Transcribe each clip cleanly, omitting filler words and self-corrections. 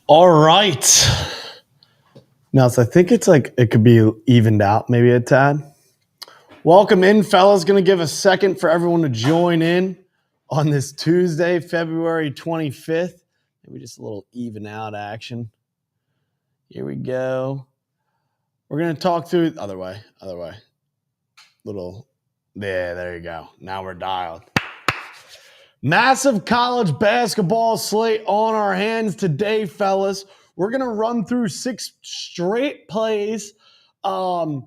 All right. Now, so I think it's like it could be evened out maybe a tad. Welcome in, fellas. Going to give a second for everyone to join in on this Tuesday, February 25th. Maybe just a little even out action. Here we go. We're going to talk through other way. There you go. Now we're dialed. Massive college basketball slate on our hands today, fellas. We're going to run through 6 straight plays. We're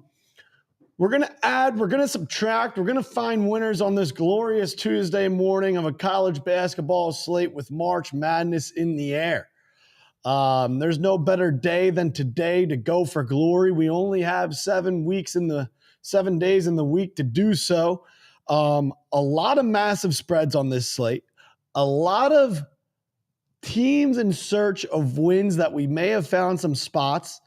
going to add, we're going to subtract, we're going to find winners on this glorious Tuesday morning of a college basketball slate with March Madness in the air. There's no better day than today to go for glory. We only have 7 days in the week to do so. A lot of massive spreads on this slate. A lot of teams in search of wins that we may have found some spots.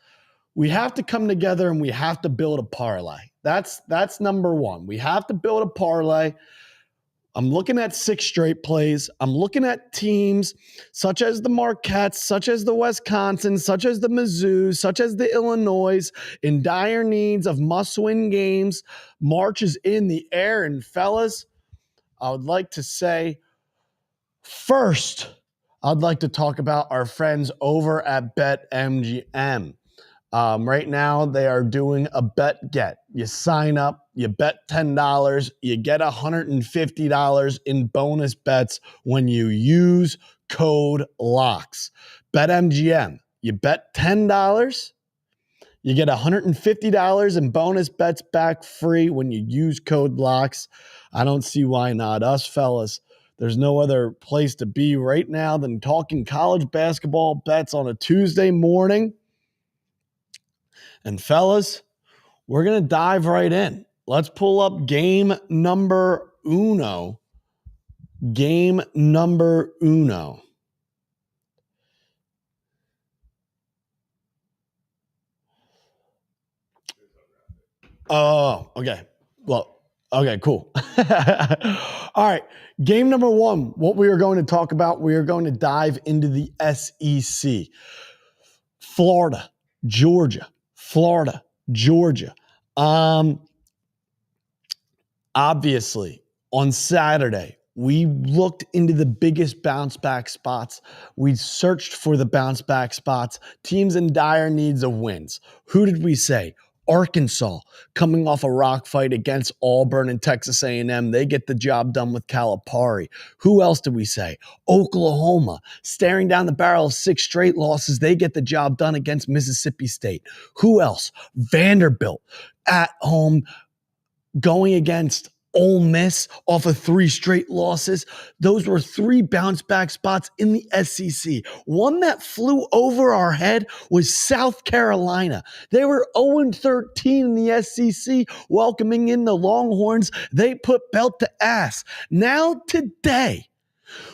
We have to come together and we have to build a parlay. That's number one. We have to build a parlay. I'm looking at 6 straight plays. I'm looking at teams such as the Marquettes, such as the Wisconsin, such as the Mizzou, such as the Illinois, in dire needs of must-win games. March is in the air. And fellas, I would like to say first, I'd like to talk about our friends over at BetMGM. Right now, they are doing a bet get. You sign up, you bet $10, you get $150 in bonus bets when you use code LOCKS. BetMGM, you bet $10, you get $150 in bonus bets back free when you use code LOCKS. I don't see why not. Us fellas, there's no other place to be right now than talking college basketball bets on a Tuesday morning. And fellas, we're going to dive right in. Let's pull up game number uno. Game number uno. Oh, okay. Well, okay, cool. All right. Game number 1, what we are going to talk about, we are going to dive into the SEC. Florida, Georgia. Obviously, on Saturday, we looked into the biggest bounce back spots. We searched for the bounce back spots, teams in dire needs of wins. Who did we say? Arkansas, coming off a rock fight against Auburn and Texas A&M. They get the job done with Calipari. Who else did we say? Oklahoma, staring down the barrel of 6 straight losses. They get the job done against Mississippi State. Who else? Vanderbilt, at home, going against Ole Miss off of 3 straight losses. Those were 3 bounce back spots in the SEC. One that flew over our head was South Carolina. They were 0-13 in the SEC, welcoming in the Longhorns. They put belt to ass. Now today,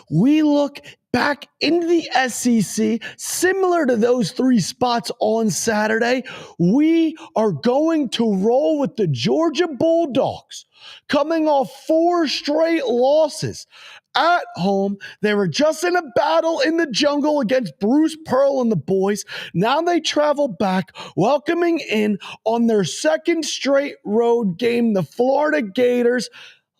we look back into the SEC, similar to those 3 spots on Saturday. We are going to roll with the Georgia Bulldogs, coming off 4 straight losses. At home, they were just in a battle in the jungle against Bruce Pearl and the boys. Now they travel back, welcoming in on their 2nd straight road game, the Florida Gators.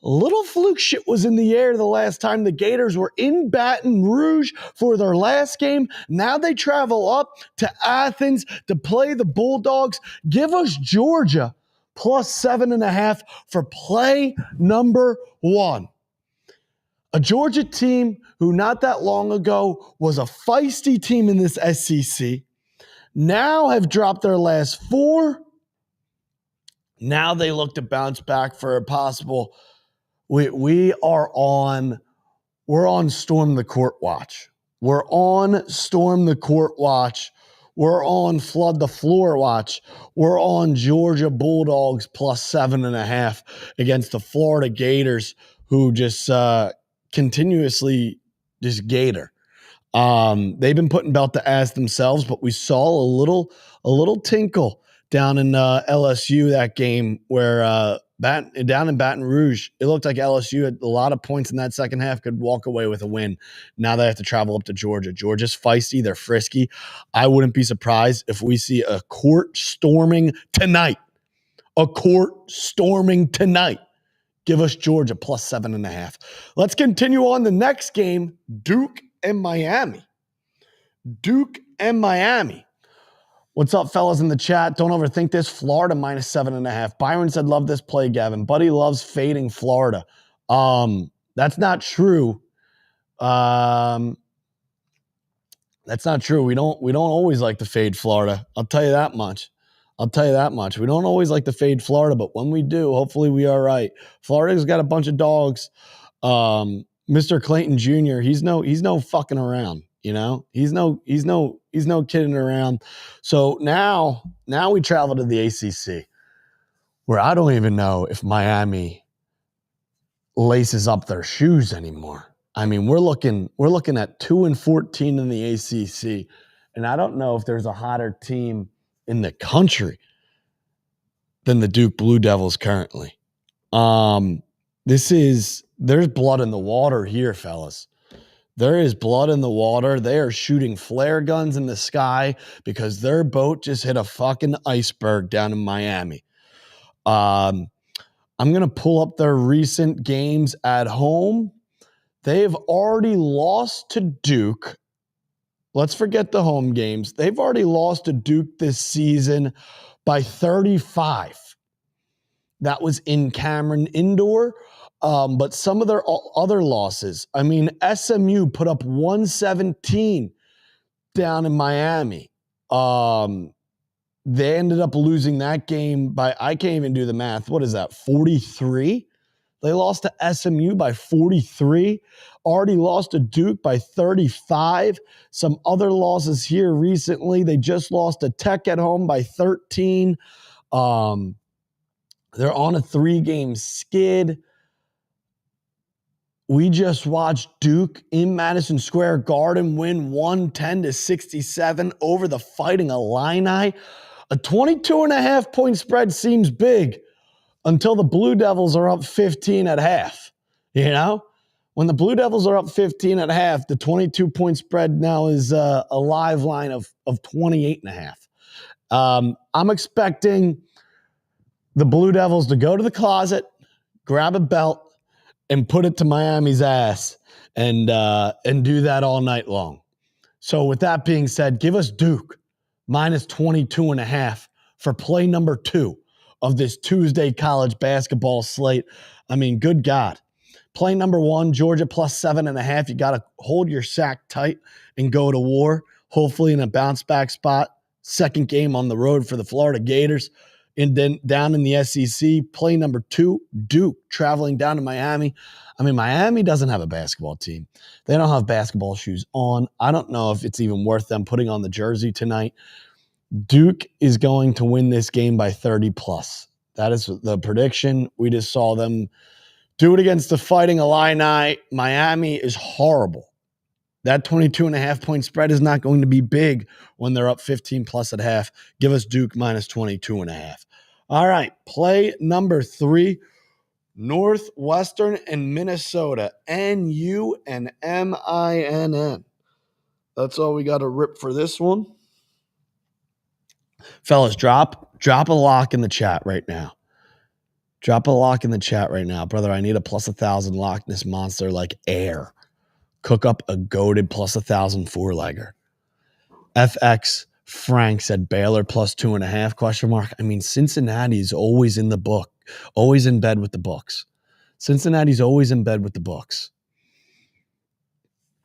A little fluke shit was in the air the last time the Gators were in Baton Rouge for their last game. Now they travel up to Athens to play the Bulldogs. Give us Georgia plus 7.5 for play number 1. A Georgia team who not that long ago was a feisty team in this SEC now have dropped their last 4. Now they look to bounce back for a possible. We're on Storm the Court watch. We're on Storm the Court watch. We're on Flood the Floor watch. We're on Georgia Bulldogs plus 7.5 against the Florida Gators, who just continuously just gator. They've been putting belt to ass themselves, but we saw a little tinkle down in LSU that game where down in Baton Rouge, it looked like LSU had a lot of points in that second half, could walk away with a win. Now they have to travel up to Georgia. Georgia's feisty. They're frisky. I wouldn't be surprised if we see a court storming tonight. Give us Georgia plus 7.5. Let's continue on the next game, Duke and Miami. What's up, fellas in the chat? Don't overthink this. Florida minus 7.5. Byron said, love this play, Gavin. Buddy loves fading Florida. That's not true. That's not true. We don't always like to fade Florida. I'll tell you that much. We don't always like to fade Florida, but when we do, hopefully we are right. Florida's got a bunch of dogs. Mr. Clayton Jr., he's no fucking around, you know? He's no kidding around. So now we travel to the ACC, where I don't even know if Miami laces up their shoes anymore. I mean, we're looking at 2-14 in the ACC, and I don't know if there's a hotter team in the country than the Duke Blue Devils currently. There's blood in the water here, fellas. There is blood in the water. They are shooting flare guns in the sky because their boat just hit a fucking iceberg down in Miami. I'm going to pull up their recent games at home. They've already lost to Duke. Let's forget the home games. They've already lost to Duke this season by 35. That was in Cameron Indoor. But some of their other losses, I mean, SMU put up 117 down in Miami. They ended up losing that game by, I can't even do the math. What is that, 43? They lost to SMU by 43. Already lost to Duke by 35. Some other losses here recently. They just lost to Tech at home by 13. They're on a 3-game skid. We just watched Duke in Madison Square Garden win 110-67 over the Fighting Illini. A 22.5-point spread seems big until the Blue Devils are up 15 at half. You know? When the Blue Devils are up 15 at half, the 22-point spread now is a live line of 28.5. I'm expecting the Blue Devils to go to the closet, grab a belt, and put it to Miami's ass and do that all night long. So with that being said, give us Duke minus 22.5 for play number 2 of this Tuesday college basketball slate. I mean, good God. Play number 1, Georgia plus 7.5. You got to hold your sack tight and go to war, hopefully in a bounce back spot. Second game on the road for the Florida Gators. And then down in the SEC, play number 2, Duke traveling down to Miami. I mean, Miami doesn't have a basketball team. They don't have basketball shoes on. I don't know if it's even worth them putting on the jersey tonight. Duke is going to win this game by 30 plus. That is the prediction. We just saw them do it against the Fighting Illini. Miami is horrible. That 22.5-point spread is not going to be big when they're up 15 plus at half. Give us Duke minus 22.5. All right, play number 3, Northwestern and Minnesota. NU and MINN. That's all we got to rip for this one. Fellas, drop a lock in the chat right now. Drop a lock in the chat right now. Brother, I need a plus 1,000 Loch Ness Monster like air. Cook up a goated plus 1,000 four-legger. FX Frank said Baylor plus 2.5 question mark. I mean, Cincinnati's always in the book, always in bed with the books. Cincinnati's always in bed with the books.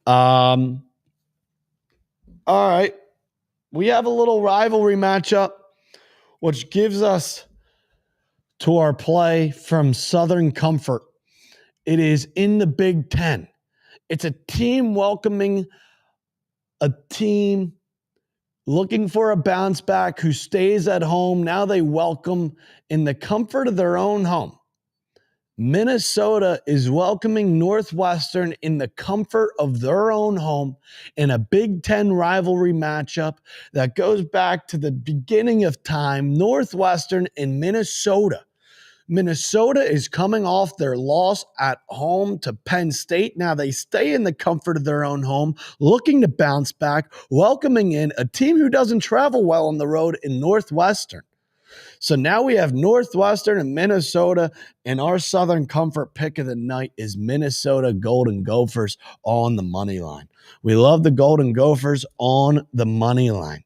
All right. We have a little rivalry matchup, which gives us to our play from Southern Comfort. It is in the Big Ten. It's a team welcoming a team looking for a bounce back who stays at home. Now they welcome in the comfort of their own home. Minnesota is welcoming Northwestern in the comfort of their own home in a Big Ten rivalry matchup that goes back to the beginning of time. Northwestern and Minnesota. Minnesota is coming off their loss at home to Penn State. Now they stay in the comfort of their own home, looking to bounce back, welcoming in a team who doesn't travel well on the road in Northwestern. So now we have Northwestern and Minnesota, and our Southern Comfort pick of the night is Minnesota Golden Gophers on the money line. We love the Golden Gophers on the money line.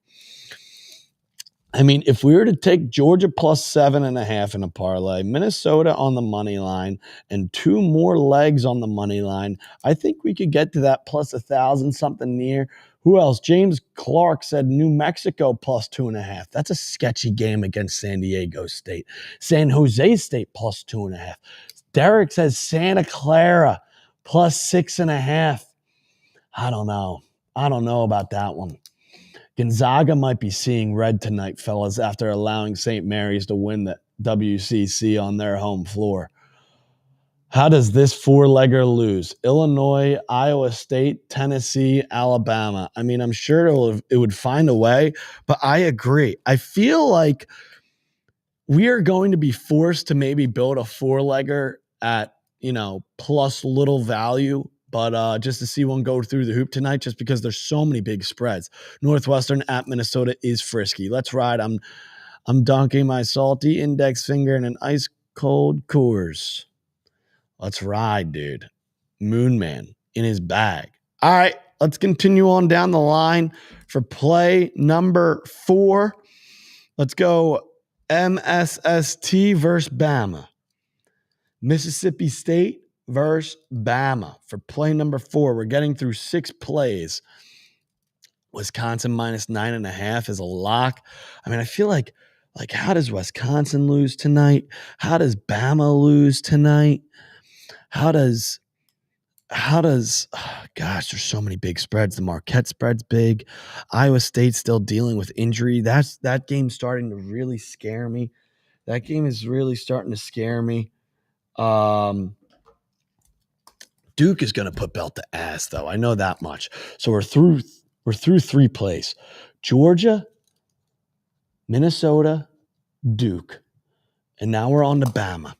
I mean, if we were to take Georgia plus 7.5 in a parlay, Minnesota on the money line, and 2 more legs on the money line, I think we could get to that plus 1,000, something near. Who else? James Clark said New Mexico plus 2.5. That's a sketchy game against San Diego State. San Jose State plus 2.5. Derek says Santa Clara plus 6.5. I don't know. I don't know about that one. Gonzaga might be seeing red tonight, fellas, after allowing St. Mary's to win the WCC on their home floor. How does this four-legger lose? Illinois, Iowa State, Tennessee, Alabama. I mean, I'm sure it would find a way, but I agree. I feel like we are going to be forced to maybe build a four-legger at, plus little value, but just to see one go through the hoop tonight, just because there's so many big spreads. Northwestern at Minnesota is frisky. Let's ride. I'm dunking my salty index finger in an ice cold Coors. Let's ride, dude. Moon Man in his bag. All right, let's continue on down the line for play number 4. Let's go MSST versus Bama. Mississippi State versus Bama for play number 4. We're getting through 6 plays. Wisconsin minus 9.5 is a lock. I mean, I feel like how does Wisconsin lose tonight? How does Bama lose tonight? How does gosh, there's so many big spreads. The Marquette spread's big. Iowa State's still dealing with injury. That game's starting to really scare me. That game is really starting to scare me. Duke is going to put belt to ass, though. I know that much. So we're through 3 plays. Georgia, Minnesota, Duke. And now we're on to Bama.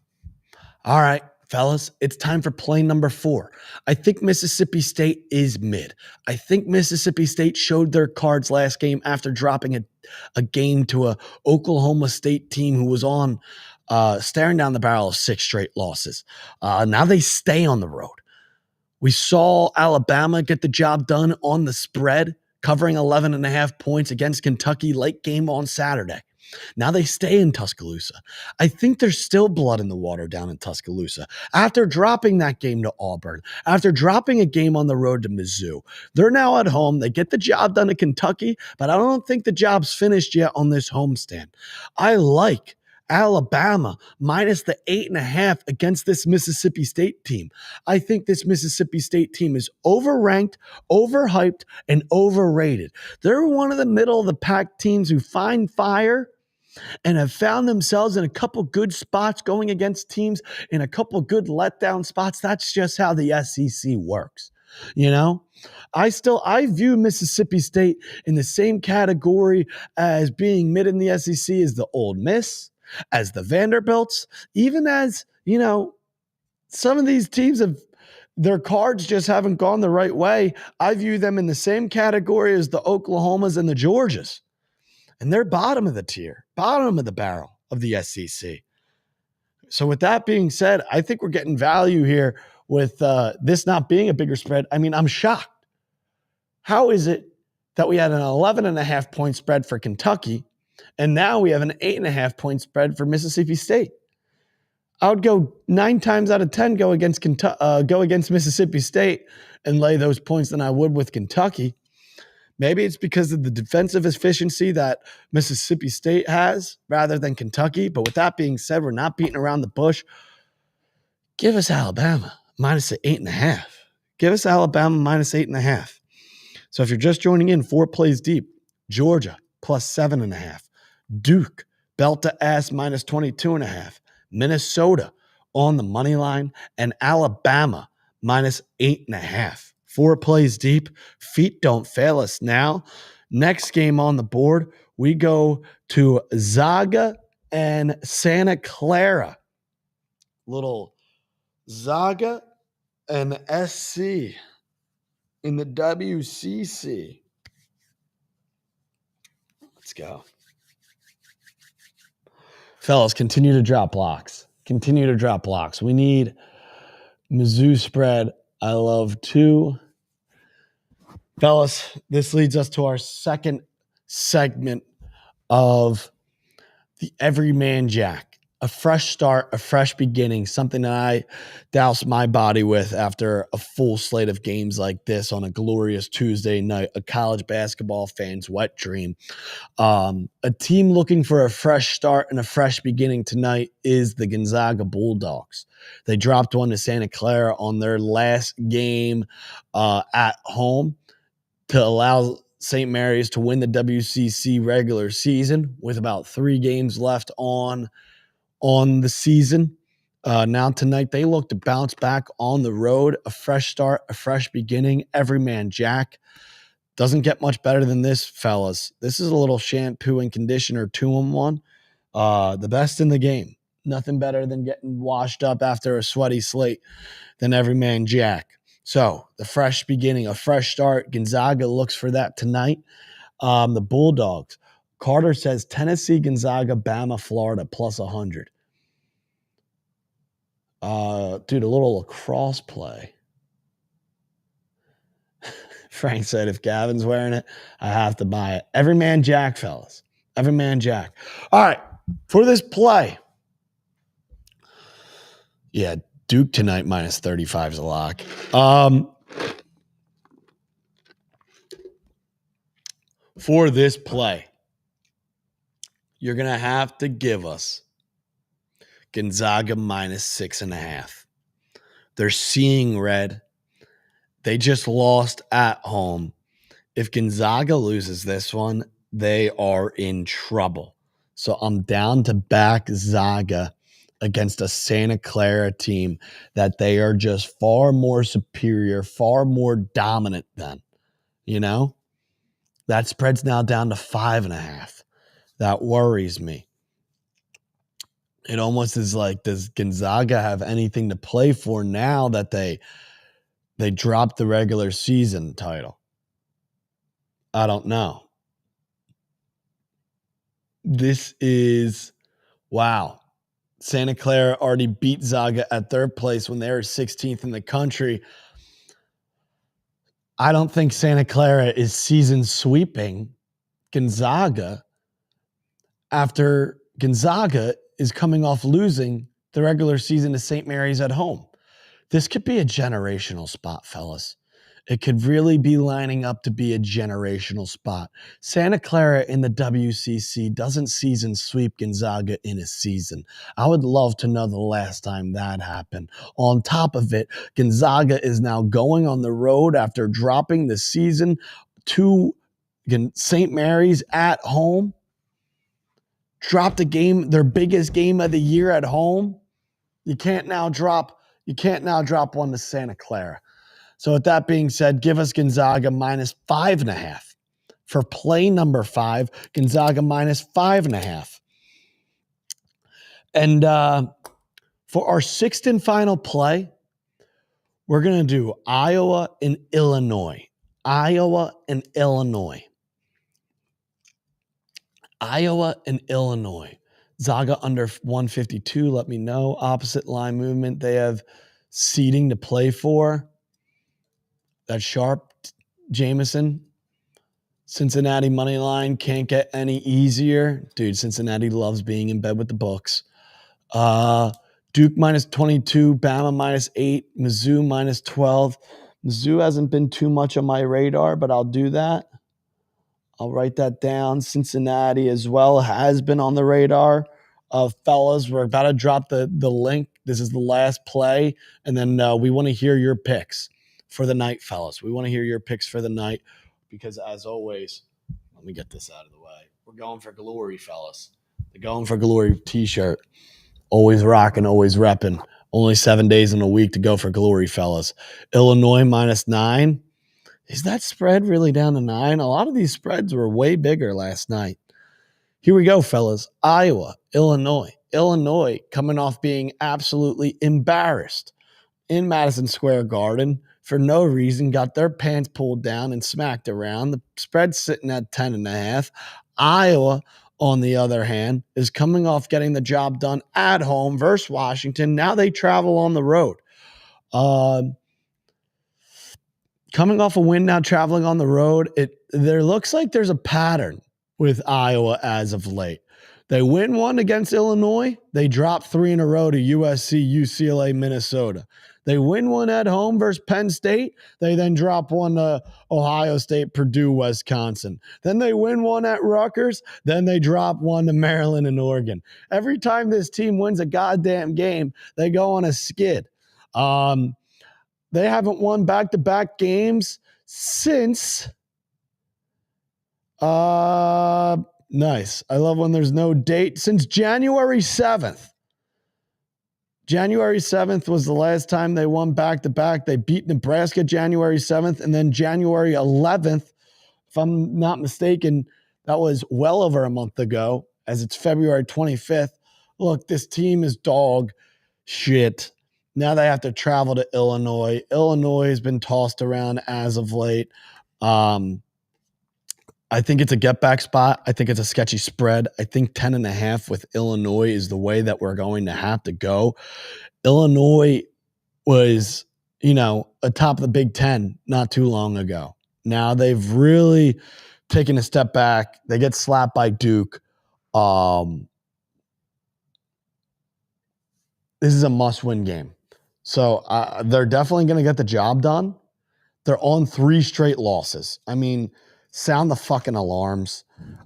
All right, fellas, it's time for play number 4. I think Mississippi State is mid. I think Mississippi State showed their cards last game after dropping a game to a Oklahoma State team who was on staring down the barrel of 6 straight losses. Now they stay on the road. We saw Alabama get the job done on the spread, covering 11.5 points against Kentucky late game on Saturday. Now they stay in Tuscaloosa. I think there's still blood in the water down in Tuscaloosa. After dropping that game to Auburn, after dropping a game on the road to Mizzou, they're now at home. They get the job done at Kentucky, but I don't think the job's finished yet on this homestand. I like Alabama minus the 8.5 against this Mississippi State team. I think this Mississippi State team is overranked, overhyped, and overrated. They're one of the middle of the pack teams who find fire and have found themselves in a couple good spots going against teams in a couple good letdown spots. That's just how the SEC works. I view Mississippi State in the same category as being mid in the SEC as the Ole Miss, as the Vanderbilts, even as, some of these teams their cards just haven't gone the right way. I view them in the same category as the Oklahomas and the Georgias. And they're bottom of the tier, bottom of the barrel of the SEC. So with that being said, I think we're getting value here with this not being a bigger spread. I mean, I'm shocked. How is it that we had an 11.5-point spread for Kentucky, and now we have an 8.5-point spread for Mississippi State? I would go 9 times out of 10 go against Mississippi State and lay those points than I would with Kentucky. Maybe it's because of the defensive efficiency that Mississippi State has rather than Kentucky. But with that being said, we're not beating around the bush. Give us Alabama minus 8.5. Give us Alabama minus 8.5. So if you're just joining in, 4 plays deep. Georgia plus 7.5. Duke belt to ass minus 22.5. Minnesota on the money line, and Alabama minus 8.5. 4 plays deep. Feet don't fail us now. Next game on the board, we go to Zaga and Santa Clara. Little Zaga and SC in the WCC. Let's go. Fellas, continue to drop blocks. Continue to drop blocks. We need Mizzou spread. I love 2. Fellas, this leads us to our second segment of the Everyman Jack. A fresh start, a fresh beginning, something that I douse my body with after a full slate of games like this on a glorious Tuesday night, a college basketball fan's wet dream. A team looking for a fresh start and a fresh beginning tonight is the Gonzaga Bulldogs. They dropped one to Santa Clara on their last game at home to allow St. Mary's to win the WCC regular season with about 3 games left on the season. Now tonight, they look to bounce back on the road, a fresh start, a fresh beginning. Everyman Jack. Doesn't get much better than this, fellas. This is a little shampoo and conditioner 2-in-1. The best in the game. Nothing better than getting washed up after a sweaty slate than Everyman Jack. So the fresh beginning, a fresh start. Gonzaga looks for that tonight. The Bulldogs. Carter says Tennessee, Gonzaga, Bama, Florida, plus 100. Dude, a little lacrosse play. Frank said, if Gavin's wearing it, I have to buy it. Everyman Jack, fellas. Everyman Jack. All right, for this play. Yeah, Duke tonight minus 35 is a lock. For this play, you're going to have to give us Gonzaga minus 6.5. They're seeing red. They just lost at home. If Gonzaga loses this one, they are in trouble. So I'm down to back Zaga against a Santa Clara team that they are just far more superior, far more dominant than. You know? That spread's now down to 5.5. That worries me. It almost is like, does Gonzaga have anything to play for now that they dropped the regular season title? I don't know. This is, wow. Santa Clara already beat Zaga at 3rd place when they were 16th in the country. I don't think Santa Clara is season sweeping Gonzaga after Gonzaga is coming off losing the regular season to St. Mary's at home. This could be a generational spot, fellas. It could really be lining up to be a generational spot. Santa Clara in the WCC doesn't season sweep Gonzaga in a season. I would love to know the last time that happened. On top of it, Gonzaga is now going on the road after dropping the season to St. Mary's at home. Dropped a game, their biggest game of the year at home. You can't now drop one to Santa Clara. So with that being said, give us Gonzaga minus 5.5. For play number 5, Gonzaga minus 5.5. And for our 6th and final play, we're going to do Iowa and Illinois. Iowa and Illinois. Iowa and Illinois. Zaga under 152. Let me know. Opposite line movement. They have seeding to play for. That's sharp. Jameson. Cincinnati money line can't get any easier. Dude, Cincinnati loves being in bed with the books. Duke minus 22, Bama minus 8, Mizzou minus 12. Mizzou hasn't been too much on my radar, but I'll do that. I'll write that down. Cincinnati as well has been on the radar. Fellas, we're about to drop the link. This is the last play, and then we want to hear your picks for the night, fellas. We want to hear your picks for the night because, as always, let me get this out of the way. We're going for glory, fellas. The Going for Glory t-shirt. Always rocking, always repping. Only 7 days in a week to go for glory, fellas. Illinois minus 9. Is that spread really down to 9? A lot of these spreads were way bigger last night. Here we go, fellas. Iowa, Illinois. Illinois coming off being absolutely embarrassed in Madison Square Garden for no reason, got their pants pulled down and smacked around. The spread's sitting at 10.5. Iowa, on the other hand, is coming off getting the job done at home versus Washington. Now they travel on the road. Coming off a win now, traveling on the road, there looks like there's a pattern with Iowa as of late. They win one against Illinois. They drop 3 in a row to USC, UCLA, Minnesota. They win one at home versus Penn State. They then drop one to Ohio State, Purdue, Wisconsin. Then they win one at Rutgers. Then they drop one to Maryland and Oregon. Every time this team wins a goddamn game, they go on a skid. They haven't won back-to-back games since nice. I love when there's no date. Since January 7th. January 7th was the last time they won back-to-back. They beat Nebraska January 7th, and then January 11th, if I'm not mistaken, that was well over a month ago, as it's February 25th. Look, this team is dog shit. Now they have to travel to Illinois. Illinois has been tossed around as of late. I think it's a get-back spot. I think it's a sketchy spread. I think 10.5 with Illinois is the way that we're going to have to go. Illinois was, atop of the Big Ten not too long ago. Now they've really taken a step back. They get slapped by Duke. This is a must-win game. So they're definitely going to get the job done. They're on 3 straight losses. I mean, sound the fucking alarms.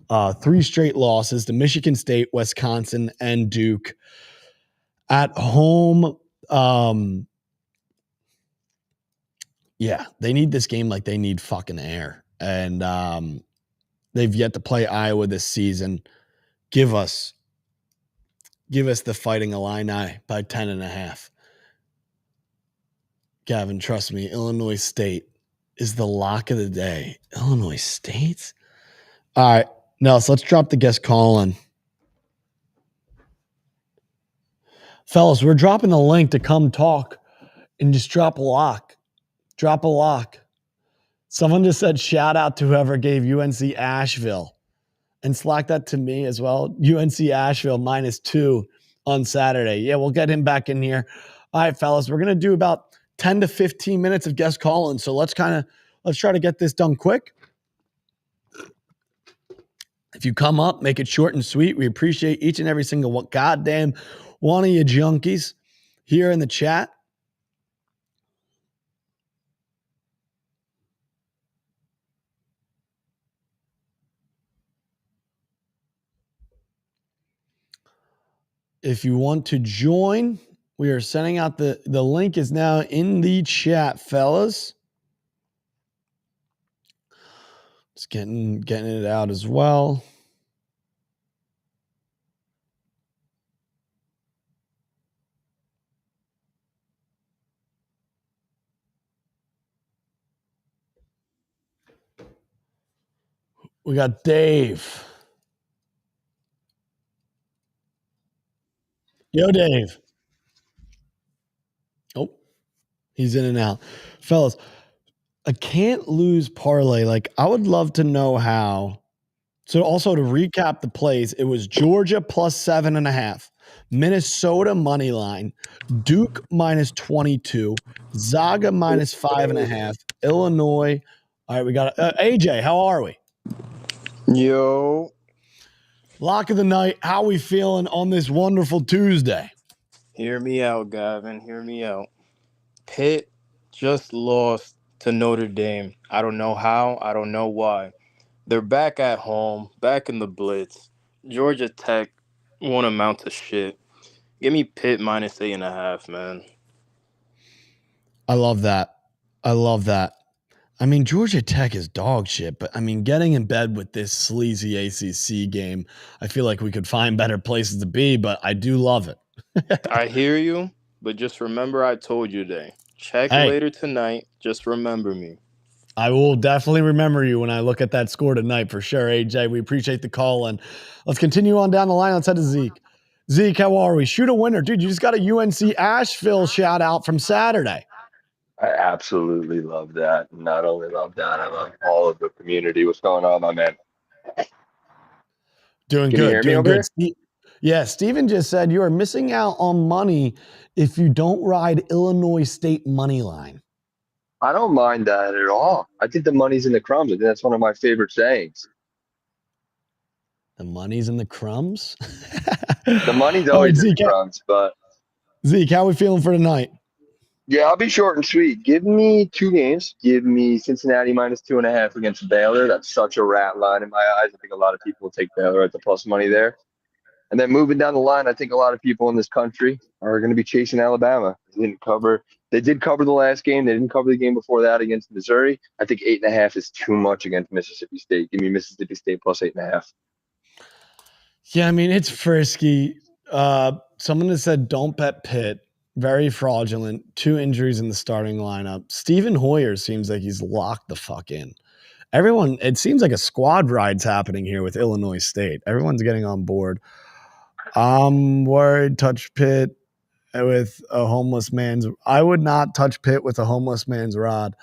3 straight losses to Michigan State, Wisconsin, and Duke. At home, they need this game like they need fucking air. And they've yet to play Iowa this season. Give us the Fighting Illini by 10.5. Gavin, trust me, Illinois State is the lock of the day. Illinois State? All right, Nels, let's drop the guest call in. Fellas, we're dropping the link to come talk and just drop a lock. Drop a lock. Someone just said shout out to whoever gave UNC Asheville. And slack that to me as well. UNC Asheville -2 on Saturday. Yeah, we'll get him back in here. All right, fellas, we're going to do about 10 to 15 minutes of guest call-in. So let's try to get this done quick. If you come up, make it short and sweet. We appreciate each and every single goddamn one of you junkies here in the chat. If you want to join, we are sending out the link is now in the chat, fellas. Just getting it out as well. We got Dave. Yo, Dave. Oh, he's in and out. Fellas, a can't lose parlay. Like, I would love to know how So also to recap the plays, it was Georgia plus 7.5, Minnesota money line, Duke minus 22, Zaga minus 5.5, Illinois. All right, we got AJ. How are we? Yo. Lock of the night. How we feeling on this wonderful Tuesday? Hear me out, Gavin. Hear me out. Pitt just lost to Notre Dame. I don't know how. I don't know why. They're back at home, back in the blitz. Georgia Tech won't amount to shit. Give me Pitt minus 8.5, man. I love that. I love that. I mean, Georgia Tech is dog shit, but I mean, getting in bed with this sleazy ACC game, I feel like we could find better places to be, but I do love it. I hear you, but just remember I told you today. Check Hey. later tonight. Just remember me. I will definitely remember you when I look at that score tonight for sure, AJ. We appreciate the call, and let's continue on down the line. Let's head to Zeke. Zeke, how are we? Shoot a winner. Dude, you just got a UNC Asheville shout out from Saturday. I absolutely love that. Not only love that, I love all of the community. What's going on, my man? Doing Can you good. hear me Doing over good. Yeah, Steven just said you are missing out on money if you don't ride Illinois State money line. I don't mind that at all. I think the money's in the crumbs. I think that's one of my favorite sayings. The money's in the crumbs? The money's always in the crumbs, but Zeke, how are we feeling for tonight? yeah, I'll be short and sweet. Give me 2 games. Give me Cincinnati minus 2.5 against Baylor. That's such a rat line in my eyes. I think a lot of people will take Baylor at the plus money there. And then moving down the line, I think a lot of people in this country are going to be chasing Alabama. They did cover the last game. They didn't cover the game before that against Missouri. I think 8.5 is too much against Mississippi State. Give me Mississippi State plus 8.5. Yeah, I mean, it's frisky. Someone has said don't bet Pitt. Very fraudulent. 2 injuries in the starting lineup. Stephen Hoyer seems like he's locked the fuck in. Everyone, it seems like a squad ride's happening here with Illinois State. Everyone's getting on board. I'm worried touch Pitt with a homeless man's. I would not touch Pitt with a homeless man's rod.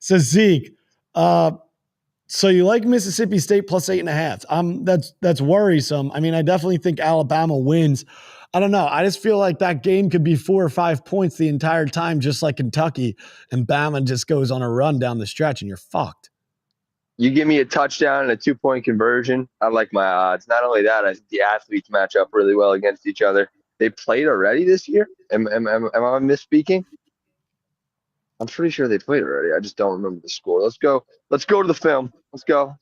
So Zeke, so you like Mississippi State plus 8.5? That's worrisome. I mean, I definitely think Alabama wins. I don't know. I just feel like that game could be 4 or 5 points the entire time, just like Kentucky, and Bama just goes on a run down the stretch, and you're fucked. You give me a touchdown and a 2-point conversion, I like my odds. Not only that, I think the athletes match up really well against each other. They played already this year? Am I misspeaking? I'm pretty sure they played already. I just don't remember the score. Let's go to the film. Let's go.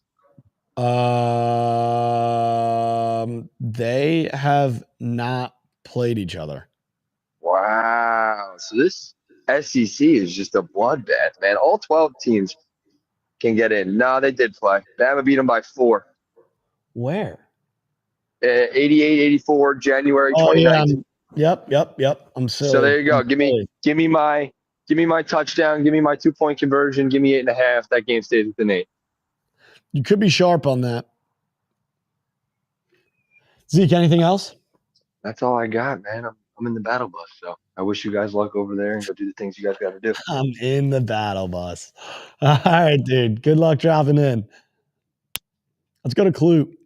They have not played each other. Wow. So this SEC is just a bloodbath, man. All 12 teams can get in. No, they did play. Bama beat them by 4. Where? 88-84, January 2019. Yep. I'm silly. So there you go. Give me my touchdown. Give me my 2-point conversion. Give me 8.5. That game stays within 8. You could be sharp on that. Zeke, anything else? That's all I got, man. I'm in the battle bus, so I wish you guys luck over there and go do the things you guys got to do. I'm in the battle bus. All right, dude. Good luck dropping in. Let's go to Clue.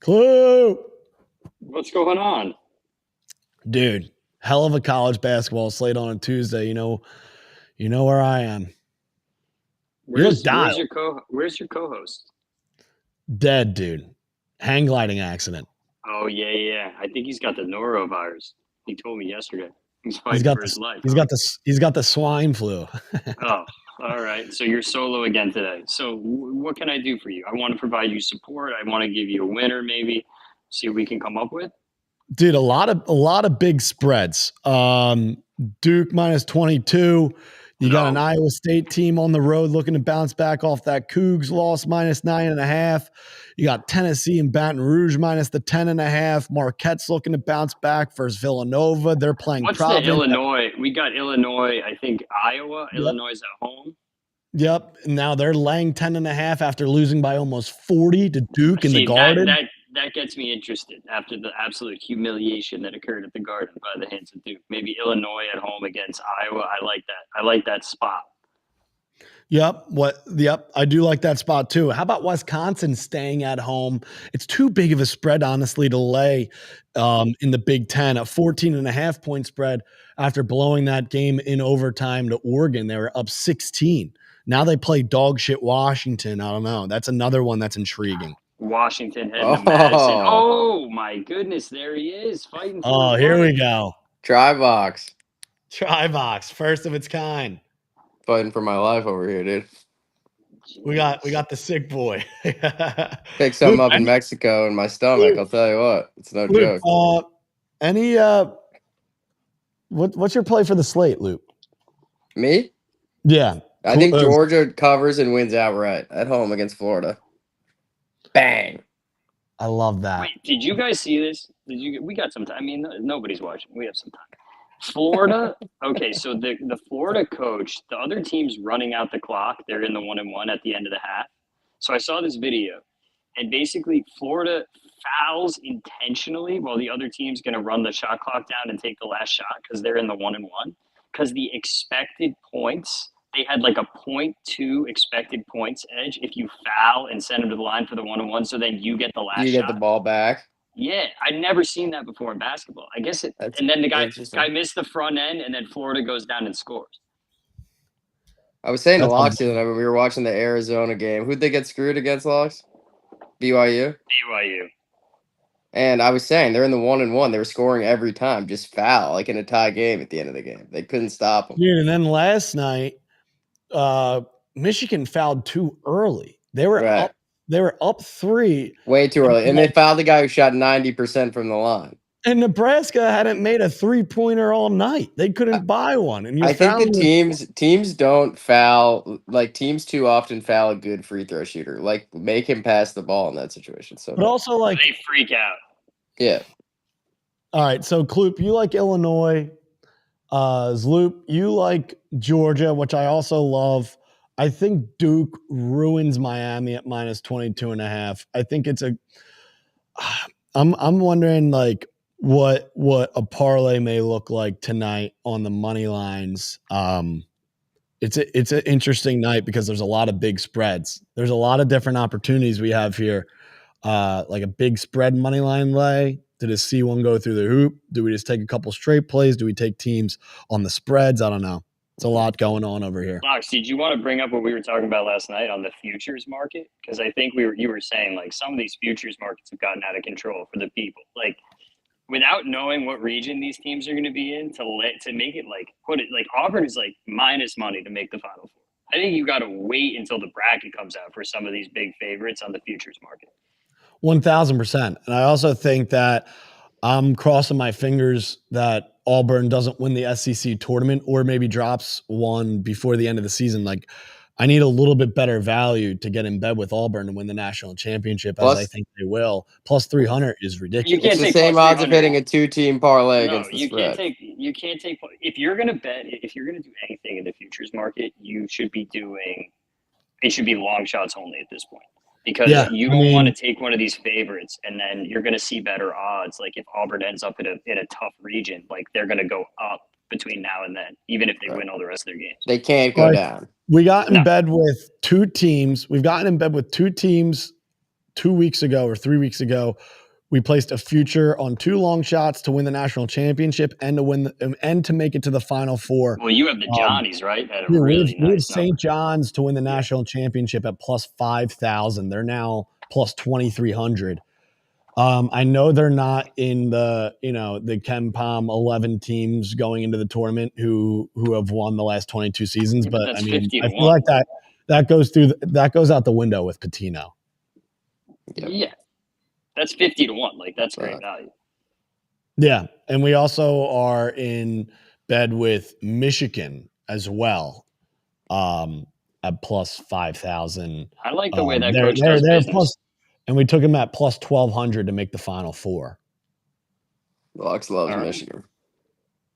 Clue. What's going on? Dude, hell of a college basketball slate on a Tuesday. You know where I am. Where's your co-host? Dead, dude. Hang gliding accident. Oh yeah. I think he's got the norovirus. He told me yesterday. He's fighting for his life. He's got the swine flu. Oh, all right. So you're solo again today. So what can I do for you? I want to provide you support. I want to give you a winner, maybe. See what we can come up with. Dude, a lot of big spreads. Duke minus 22. You got an Iowa State team on the road looking to bounce back off that Cougs loss minus 9.5. You got Tennessee and Baton Rouge minus the 10.5. Marquette's looking to bounce back versus Villanova. They're playing Providence. The Illinois? We got Illinois, I think Iowa. Yep. Illinois is at home. Yep. Now they're laying 10.5 after losing by almost 40 to Duke in the Garden. that gets me interested after the absolute humiliation that occurred at the Garden by the hands of Duke. Maybe Illinois at home against Iowa. I like that. I like that spot. Yep. I do like that spot too. How about Wisconsin staying at home? It's too big of a spread, honestly, to lay in the Big Ten. A 14.5-point spread after blowing that game in overtime to Oregon. They were up 16. Now they play dog shit Washington. I don't know. That's another one that's intriguing. Washington heading to Madison. Oh my goodness, there he is fighting for. Oh, here we go. Tri-box. First of its kind. Fighting for my life over here, dude. We got the sick boy. Pick something up in Mexico in my stomach. I'll tell you what, it's no joke. What's your play for the slate, Luke? Me? Yeah, I think Georgia covers and wins outright at home against Florida. Bang! I love that. Wait, did you guys see this? We got some time. I mean, nobody's watching. We have some time. Florida. Okay, so the Florida coach, the other team's running out the clock. They're in the 1-1 at the end of the half. So I saw this video, and basically Florida fouls intentionally while the other team's going to run the shot clock down and take the last shot because they're in the 1-1. Because the expected points, they had like a 0.2 expected points edge if you foul and send them to the line for the 1-1. So then you get the last shot. You get the ball back. Yeah, I'd never seen that before in basketball. I guess it. And then the guy missed the front end, and then Florida goes down and scores. I was saying to Locks the other night when we were watching the Arizona game. Who'd they get screwed against, Locks? BYU? BYU. And I was saying they're in the 1-1. They were scoring every time, just foul, like in a tie game at the end of the game. They couldn't stop them. Dude, and then last night, Michigan fouled too early. They were up. They were up 3. Way too early. And they fouled the guy who shot 90% from the line. And Nebraska hadn't made a 3-pointer all night. They couldn't buy one. And I think the teams don't foul. Like, teams too often foul a good free throw shooter. Like, make him pass the ball in that situation. So, but also, like, they freak out. Yeah. All right. So, Kloop, you like Illinois. Zloop, you like Georgia, which I also love. I think Duke ruins Miami at minus 22.5. I think it's I'm wondering like what a parlay may look like tonight on the money lines. It's an interesting night because there's a lot of big spreads. There's a lot of different opportunities we have here. Like a big spread money line lay. Did a C1 go through the hoop? Do we just take a couple straight plays? Do we take teams on the spreads? I don't know. It's a lot going on over here. Fox, did you want to bring up what we were talking about last night on the futures market? Because I think you were saying like some of these futures markets have gotten out of control for the people. Like without knowing what region these teams are going to be in, to make it like put it like Auburn is like minus money to make the Final Four. I think you got to wait until the bracket comes out for some of these big favorites on the futures market. 1,000%. And I also think that I'm crossing my fingers that Auburn doesn't win the SEC tournament or maybe drops one before the end of the season. Like, I need a little bit better value to get in bed with Auburn to win the national championship, as I think they will. Plus 300 is ridiculous. It's the same odds of hitting a 2-team parlay against the spread. You can't take if you're going to bet, if you're going to do anything in the futures market, it should be long shots only at this point. Because you don't want to take one of these favorites and then you're going to see better odds. Like if Auburn ends up in a tough region, like they're going to go up between now and then, even if they win all the rest of their games. They can't go down. We got in bed with 2 teams. We've gotten in bed with 2 teams 2 weeks ago or 3 weeks ago. We placed a future on 2 long shots to win the national championship and to win and to make it to the Final Four. Well, you have the Johnnies, right? At a really we have nice St. John's to win the national championship at plus 5,000. They're now plus 2,300. I know they're not in the Ken Palm 11 teams going into the tournament who have won the last 22 seasons, but I mean, I feel like that goes out the window with Pitino. Yeah. That's 50-1. Like that's great value. Yeah. And we also are in bed with Michigan as well. At plus 5,000. I like the way that coach does business. And we took him at plus 1,200 to make the Final Four. Lux loves Michigan.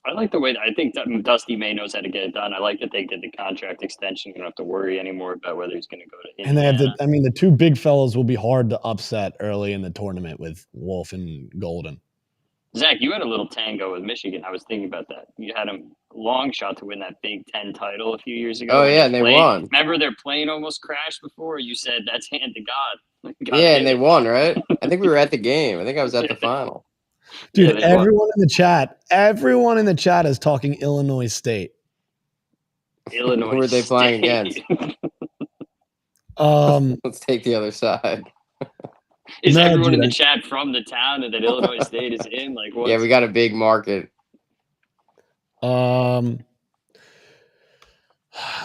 I like the way I think that Dusty May knows how to get it done. I like that they did the contract extension. You don't have to worry anymore about whether he's going to go to And they have Indiana. the two big fellows will be hard to upset early in the tournament with Wolf and Golden. Zach, you had a little tango with Michigan. I was thinking about that. You had a long shot to win that Big Ten title a few years ago. Oh, yeah, and they won. Remember their plane almost crashed before? You said that's hand to God. Yeah, and they won, right? I think we were at the game. I think I was at the final. Dude, Yeah, everyone in the chat is talking Illinois State. Illinois Who are they playing State. against? Let's take the other side. Is everyone in the chat from the town that Illinois State is in? Like, what? Yeah, we got a big market. I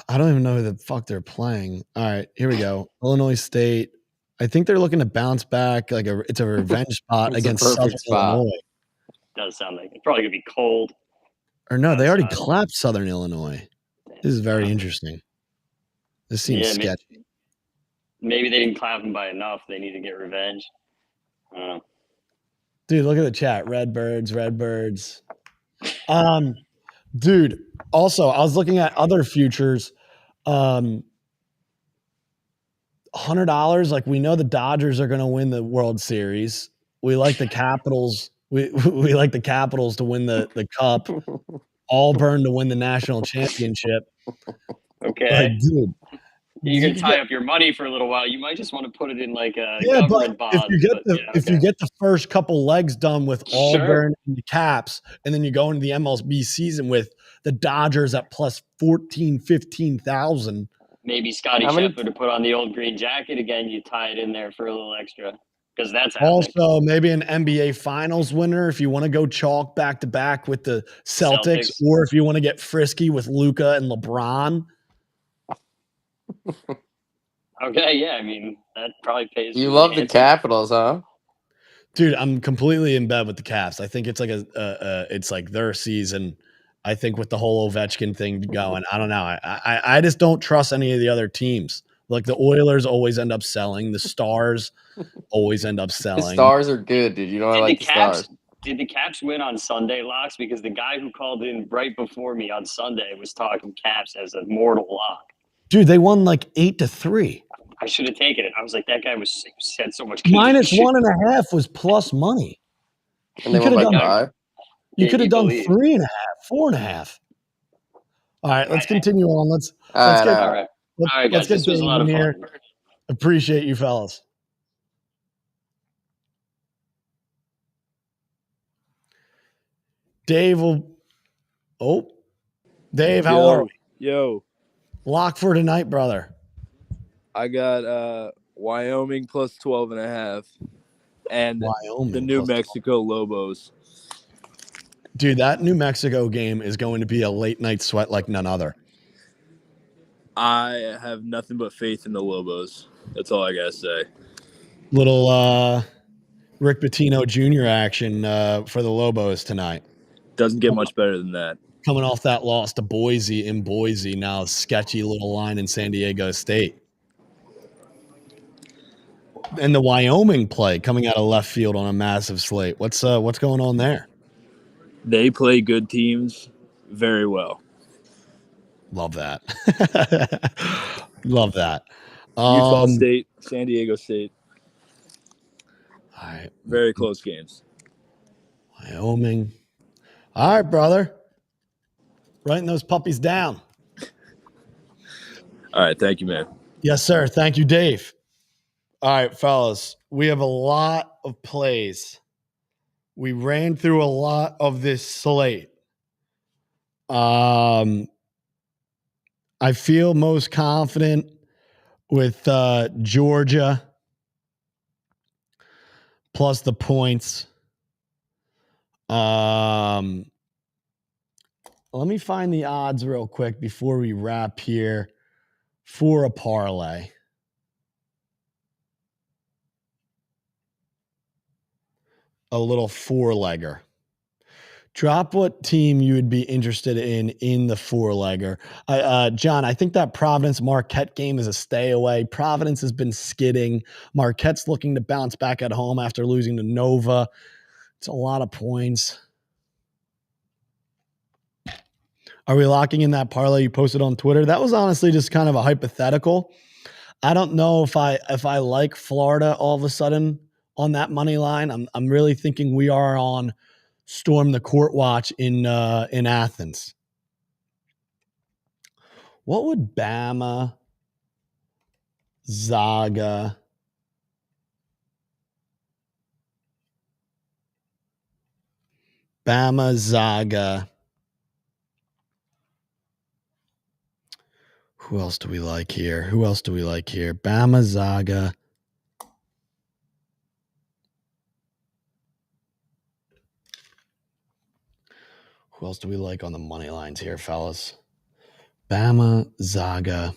don't even know who the fuck they're playing. All right, here we go. Illinois State. I think they're looking to bounce back. It's a revenge spot against Southern Illinois. Does sound like it's probably gonna be cold. Or no, they already clapped Southern Illinois. This is very interesting. This seems sketchy. Maybe they didn't clap them by enough. They need to get revenge. Dude, look at the chat. Redbirds. Dude, also, I was looking at other futures. $100. Like, we know the Dodgers are going to win the World Series. We like the Capitals. We like the Capitals to win the Cup. Auburn to win the national championship. Okay. Like, dude. You can tie up your money for a little while. You might just want to put it in like a government bond. If you get the first couple legs done with Auburn and the Caps, and then you go into the MLB season with the Dodgers at plus 14, 15,000. Maybe Scotty Scheffler to put on the old green jacket again. You tie it in there for a little extra because that's happening. Also maybe an NBA Finals winner if you want to go chalk back to back with the Celtics, or if you want to get frisky with Luka and LeBron. Okay, yeah, I mean that probably pays. You love the Capitals, huh? Dude, I'm completely in bed with the Caps. I think it's like it's like their season. I think with the whole Ovechkin thing going, I don't know. I just don't trust any of the other teams. Like the Oilers always end up selling. The Stars always end up selling. The Stars are good, dude. You know I like the Stars. Did the Caps win on Sunday, Locks? Because the guy who called in right before me on Sunday was talking Caps as a mortal lock. Dude, they won like 8-3. I should have taken it. I was like, that guy said so much. Minus 1.5 was plus money. And they won by 5. You could have done 3.5, 4.5. All right, let's continue on. Let's get guys. This was a lot of fun. Here. Appreciate you, fellas. Dave, how are we? Yo. Lock for tonight, brother. I got Wyoming plus 12.5 and the New Mexico Lobos. Dude, that New Mexico game is going to be a late night sweat like none other. I have nothing but faith in the Lobos. That's all I got to say. Little Rick Pitino Jr. action for the Lobos tonight. Doesn't get much better than that. Coming off that loss to Boise in Boise, now a sketchy little line in San Diego State. And the Wyoming play coming out of left field on a massive slate. What's going on there? They play good teams very well. Love that. Love that. Utah State, San Diego State. All right. Very close games. Wyoming. All right, brother. Writing those puppies down. All right. Thank you, man. Yes, sir. Thank you, Dave. All right, fellas. We have a lot of plays. We ran through a lot of this slate. I feel most confident with Georgia plus the points. Let me find the odds real quick before we wrap here for a parlay. A little four-legger. Drop what team you would be interested in the four-legger. John, I think that Providence-Marquette game is a stay away. Providence has been skidding. Marquette's looking to bounce back at home after losing to Nova. It's a lot of points. Are we locking in that parlay you posted on Twitter? That was honestly just kind of a hypothetical. I don't know if I like Florida all of a sudden on that money line. I'm really thinking we are on storm the court watch in Athens. What would Bama, Zaga, who else do we like here? Bama, Zaga. Who else do we like on the money lines here, fellas? Bama, Zaga.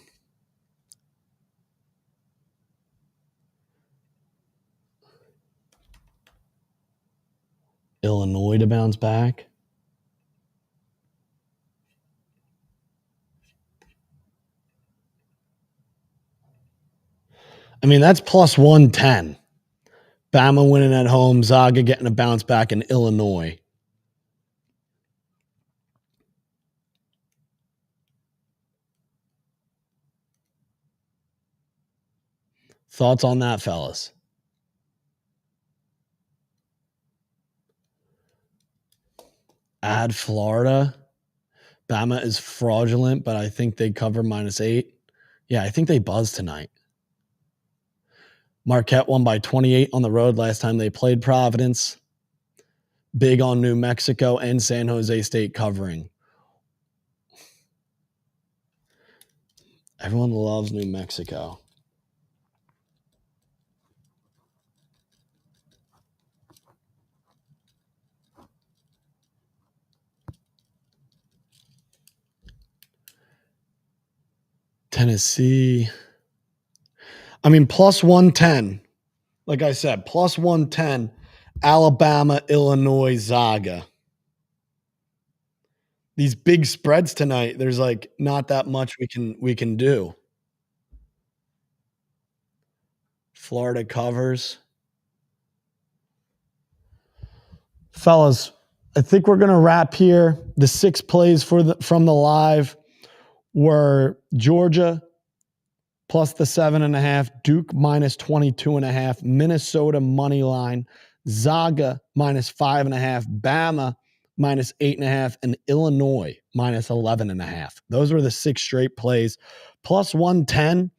Illinois to bounce back. I mean, that's plus 110. Bama winning at home, Zaga getting a bounce back in Illinois. Thoughts on that, fellas? Add Florida. Bama is fraudulent, but I think they cover -8. Yeah, I think they buzz tonight. Marquette won by 28 on the road last time they played Providence. Big on New Mexico and San Jose State covering. Everyone loves New Mexico. Tennessee. I mean, plus 110. Like I said, plus 110. Alabama, Illinois, Zaga. These big spreads tonight, there's like not that much we can do. Florida covers. Fellas, I think we're going to wrap here. The 6 plays from the live were Georgia plus the 7.5, Duke minus 22.5, Minnesota money line, Zaga minus 5.5, Bama minus 8.5, and Illinois minus 11.5. Those were the 6 straight plays. Plus 110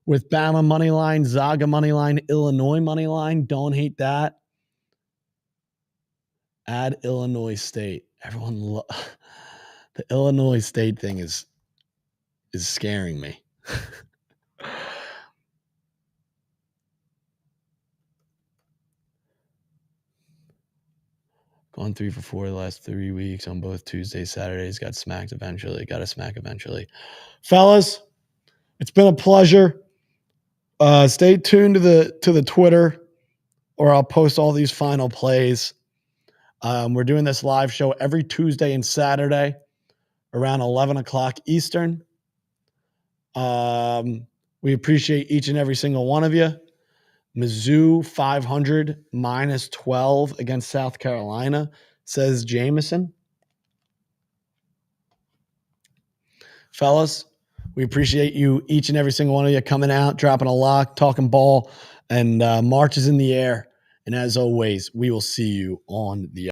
with Bama money line, Zaga money line, Illinois money line. Don't hate that. Add Illinois State. Everyone, the Illinois State thing is scaring me. Gone 3 for 4 the last 3 weeks on both Tuesdays, Saturdays. Got to smack eventually. Fellas, it's been a pleasure. Stay tuned to the Twitter, or I'll post all these final plays. We're doing this live show every Tuesday and Saturday around 11 o'clock Eastern. We appreciate each and every single one of you. Mizzou 500 minus 12 against South Carolina, says Jameson. Fellas, we appreciate you, each and every single one of you, coming out, dropping a lock, talking ball, and March is in the air. And as always, we will see you on the